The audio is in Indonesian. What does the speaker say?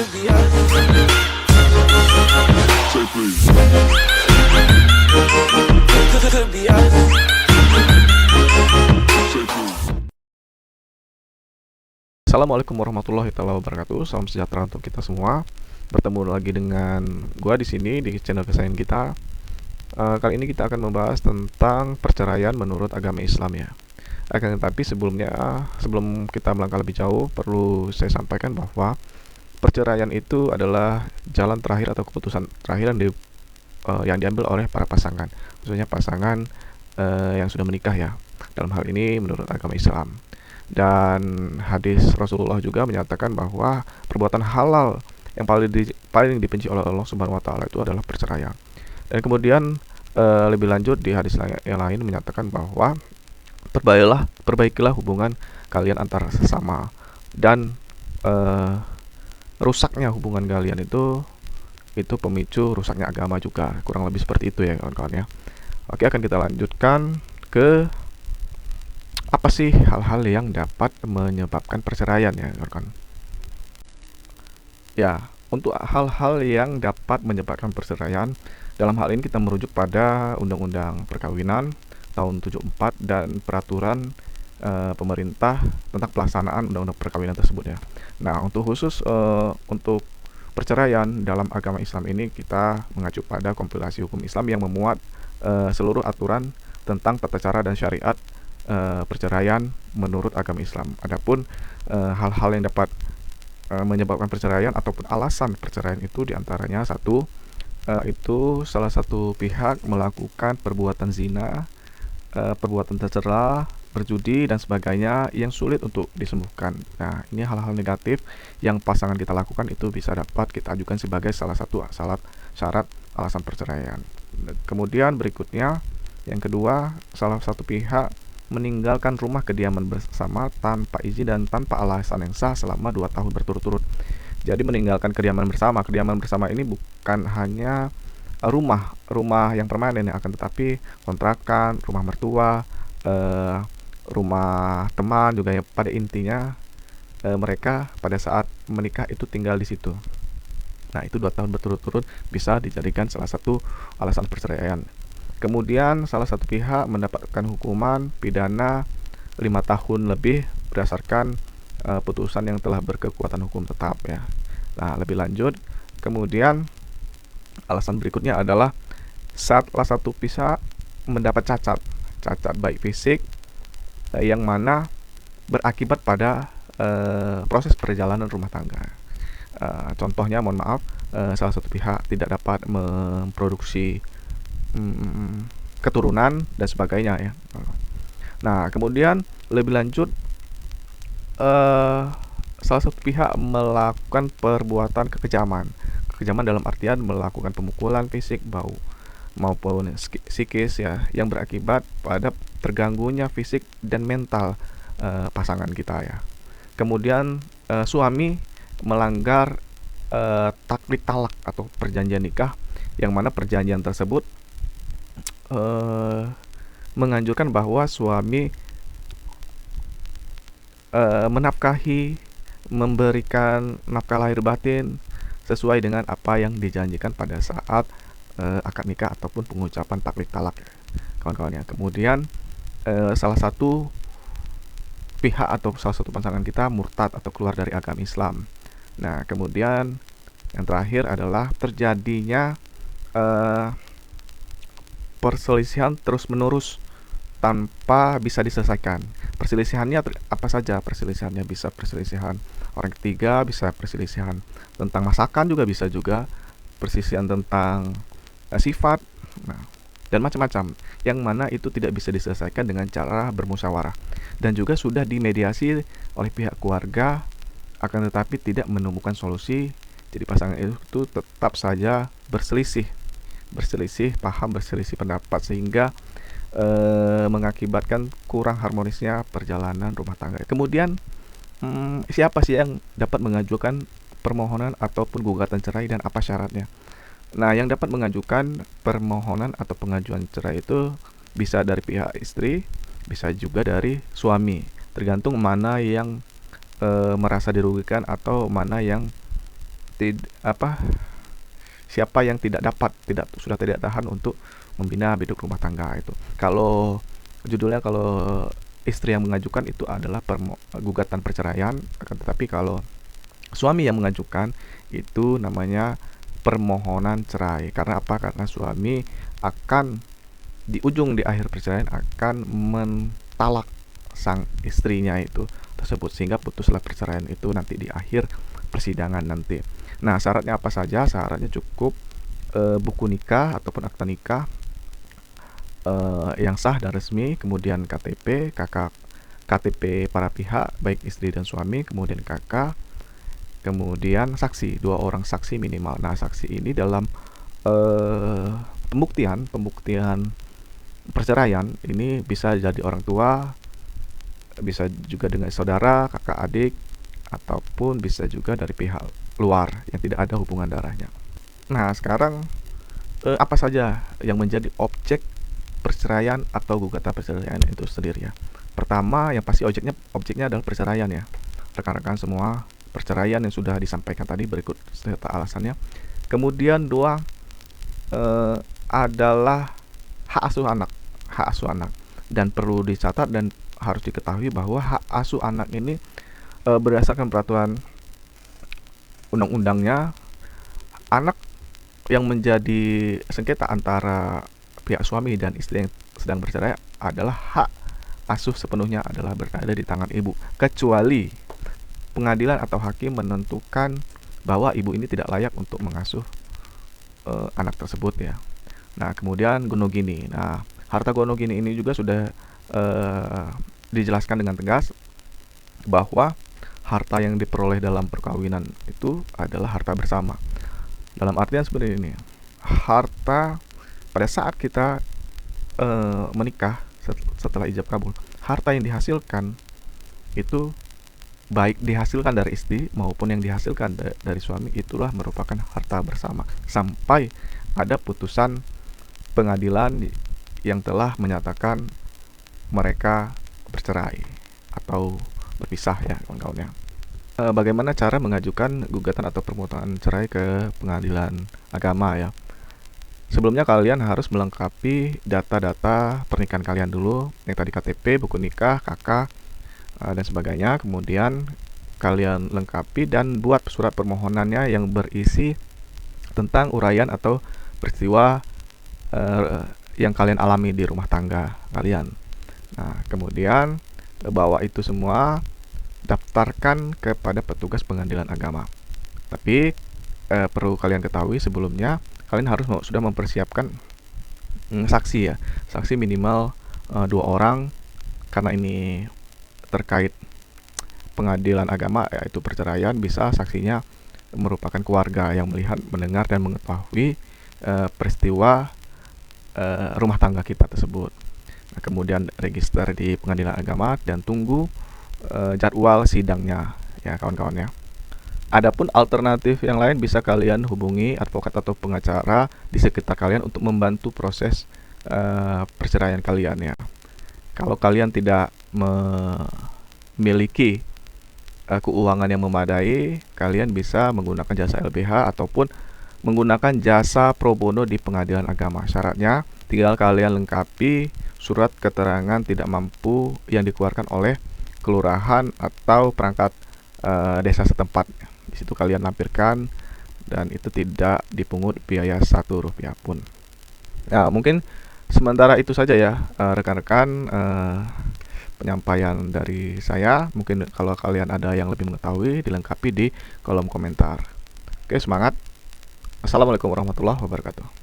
Could be us. Say please. Could be us. Say please. Assalamualaikum warahmatullahi wabarakatuh. Salam sejahtera untuk kita semua. Bertemu lagi dengan gua di sini di channel kesayangan kita. Kali ini kita akan membahas tentang perceraian menurut agama Islam ya. Akan tetapi sebelum kita melangkah lebih jauh, perlu saya sampaikan bahwa perceraian itu adalah jalan terakhir atau keputusan terakhir yang diambil oleh para pasangan, khususnya pasangan yang sudah menikah ya. Dalam hal ini menurut agama Islam. Dan hadis Rasulullah juga menyatakan bahwa perbuatan halal yang paling dibenci oleh Allah Subhanahu wa taala itu adalah perceraian. Dan kemudian lebih lanjut di hadis yang lain menyatakan bahwa perbaikilah hubungan kalian antara sesama, dan rusaknya hubungan kalian itu pemicu rusaknya agama juga, kurang lebih seperti itu ya kawan-kawan ya. Oke, akan kita lanjutkan ke apa sih hal-hal yang dapat menyebabkan perceraian ya kawan-kawan. Ya, untuk hal-hal yang dapat menyebabkan perceraian, dalam hal ini kita merujuk pada Undang-Undang Perkawinan tahun 74 dan peraturan pemerintah tentang pelaksanaan Undang-Undang Perkawinan tersebut ya. Nah, untuk khusus untuk perceraian dalam agama Islam ini kita mengacu pada kompilasi hukum Islam yang memuat seluruh aturan tentang tata cara dan syariat perceraian menurut agama Islam. Adapun hal-hal yang dapat menyebabkan perceraian ataupun alasan perceraian itu diantaranya satu, itu salah satu pihak melakukan perbuatan zina, perbuatan tercela, berjudi dan sebagainya yang sulit untuk disembuhkan. Nah, ini hal-hal negatif yang pasangan kita lakukan itu bisa dapat kita ajukan sebagai salah satu syarat alasan perceraian. Kemudian berikutnya, yang kedua, salah satu pihak meninggalkan rumah kediaman bersama tanpa izin dan tanpa alasan yang sah selama 2 tahun berturut-turut. Jadi meninggalkan kediaman bersama ini bukan hanya rumah yang permanen ya, akan tetapi kontrakan, rumah mertua, rumah teman juga ya. Pada intinya mereka pada saat menikah itu tinggal di situ. Nah, itu 2 tahun berturut-turut bisa dijadikan salah satu alasan perceraian. Kemudian salah satu pihak mendapatkan hukuman pidana 5 tahun lebih berdasarkan putusan yang telah berkekuatan hukum tetap ya. Nah, lebih lanjut, kemudian alasan berikutnya adalah salah satu pihak mendapat cacat baik fisik yang mana berakibat pada proses perjalanan rumah tangga. Contohnya, mohon maaf, salah satu pihak tidak dapat memproduksi keturunan dan sebagainya ya. Nah, kemudian lebih lanjut, salah satu pihak melakukan perbuatan kekejaman dalam artian melakukan pemukulan fisik maupun psikis ya, yang berakibat pada terganggunya fisik dan mental pasangan kita ya. Kemudian suami melanggar taklid talak atau perjanjian nikah, yang mana perjanjian tersebut menganjurkan bahwa suami menafkahi, memberikan nafkah lahir batin sesuai dengan apa yang dijanjikan pada saat akad nikah ataupun pengucapan taklid talak ya, kawan-kawan ya. Kemudian salah satu pihak atau salah satu pasangan kita murtad atau keluar dari agama Islam. Nah, kemudian yang terakhir adalah terjadinya perselisihan terus-menerus tanpa bisa diselesaikan. Perselisihannya apa saja? Perselisihannya bisa perselisihan orang ketiga, bisa perselisihan tentang masakan, juga bisa perselisihan tentang sifat, nah, dan macam-macam, yang mana itu tidak bisa diselesaikan dengan cara bermusyawarah dan juga sudah dimediasi oleh pihak keluarga, akan tetapi tidak menemukan solusi. Jadi pasangan itu tetap saja berselisih paham, berselisih pendapat, sehingga mengakibatkan kurang harmonisnya perjalanan rumah tangga. Kemudian siapa sih yang dapat mengajukan permohonan ataupun gugatan cerai dan apa syaratnya? Nah, yang dapat mengajukan permohonan atau pengajuan cerai itu bisa dari pihak istri, bisa juga dari suami, tergantung mana yang merasa dirugikan atau mana yang siapa yang sudah tidak tahan untuk membina biduk rumah tangga itu. Kalau judulnya, kalau istri yang mengajukan itu adalah gugatan perceraian, akan tetapi kalau suami yang mengajukan itu namanya permohonan cerai. Karena apa? Karena suami akan di akhir perceraian akan mentalak sang istrinya itu tersebut, sehingga putuslah perceraian itu nanti di akhir persidangan nanti. Nah, syaratnya apa saja? Syaratnya cukup buku nikah ataupun akta nikah yang sah dan resmi, kemudian KTP para pihak, baik istri dan suami, kemudian KK, kemudian saksi, 2 orang saksi minimal. Nah, saksi ini dalam pembuktian perceraian ini bisa jadi orang tua, bisa juga dengan saudara, kakak adik, ataupun bisa juga dari pihak luar yang tidak ada hubungan darahnya. Nah, sekarang apa saja yang menjadi objek perceraian atau gugatan perceraian itu sendiri ya. Pertama, yang pasti objeknya adalah perceraian ya. Rekan-rekan semua, perceraian yang sudah disampaikan tadi berikut serta alasannya. Kemudian 2 adalah hak asuh anak. Dan perlu dicatat dan harus diketahui bahwa hak asuh anak ini berdasarkan peraturan undang-undangnya, anak yang menjadi sengketa antara pihak suami dan istri yang sedang bercerai adalah hak asuh sepenuhnya adalah berada di tangan ibu, kecuali pengadilan atau hakim menentukan bahwa ibu ini tidak layak untuk mengasuh anak tersebut ya. Nah, kemudian gonogini. Nah, harta gonogini ini juga sudah dijelaskan dengan tegas bahwa harta yang diperoleh dalam perkawinan itu adalah harta bersama. Dalam artian seperti ini, harta pada saat kita menikah setelah ijab kabul, harta yang dihasilkan itu baik dihasilkan dari istri maupun yang dihasilkan dari suami itulah merupakan harta bersama sampai ada putusan pengadilan yang telah menyatakan mereka bercerai atau berpisah ya kawan-kawan ya. Bagaimana cara mengajukan gugatan atau permohonan cerai ke pengadilan agama ya? Sebelumnya kalian harus melengkapi data-data pernikahan kalian dulu, yang tadi KTP, buku nikah, KK, dan sebagainya. Kemudian kalian lengkapi dan buat surat permohonannya yang berisi tentang uraian atau peristiwa yang kalian alami di rumah tangga kalian. Nah, kemudian bawa itu semua, daftarkan kepada petugas pengadilan agama. Tapi perlu kalian ketahui sebelumnya, kalian harus sudah mempersiapkan saksi ya. Saksi minimal 2 orang, karena ini terkait pengadilan agama yaitu perceraian, bisa saksinya merupakan keluarga yang melihat, mendengar dan mengetahui peristiwa rumah tangga kita tersebut. Nah, kemudian register di pengadilan agama dan tunggu jadwal sidangnya ya kawan-kawan ya. Adapun alternatif yang lain, bisa kalian hubungi advokat atau pengacara di sekitar kalian untuk membantu proses perceraian kalian ya. Kalau kalian tidak memiliki keuangan yang memadai, kalian bisa menggunakan jasa LBH ataupun menggunakan jasa pro bono di pengadilan agama. Syaratnya tinggal kalian lengkapi surat keterangan tidak mampu yang dikeluarkan oleh kelurahan atau perangkat desa setempat. Di situ kalian lampirkan dan itu tidak dipungut biaya Rp1 pun. Nah, mungkin sementara itu saja ya rekan-rekan penyampaian dari saya. Mungkin kalau kalian ada yang lebih mengetahui, dilengkapi di kolom komentar. Oke, semangat. Assalamualaikum warahmatullahi wabarakatuh.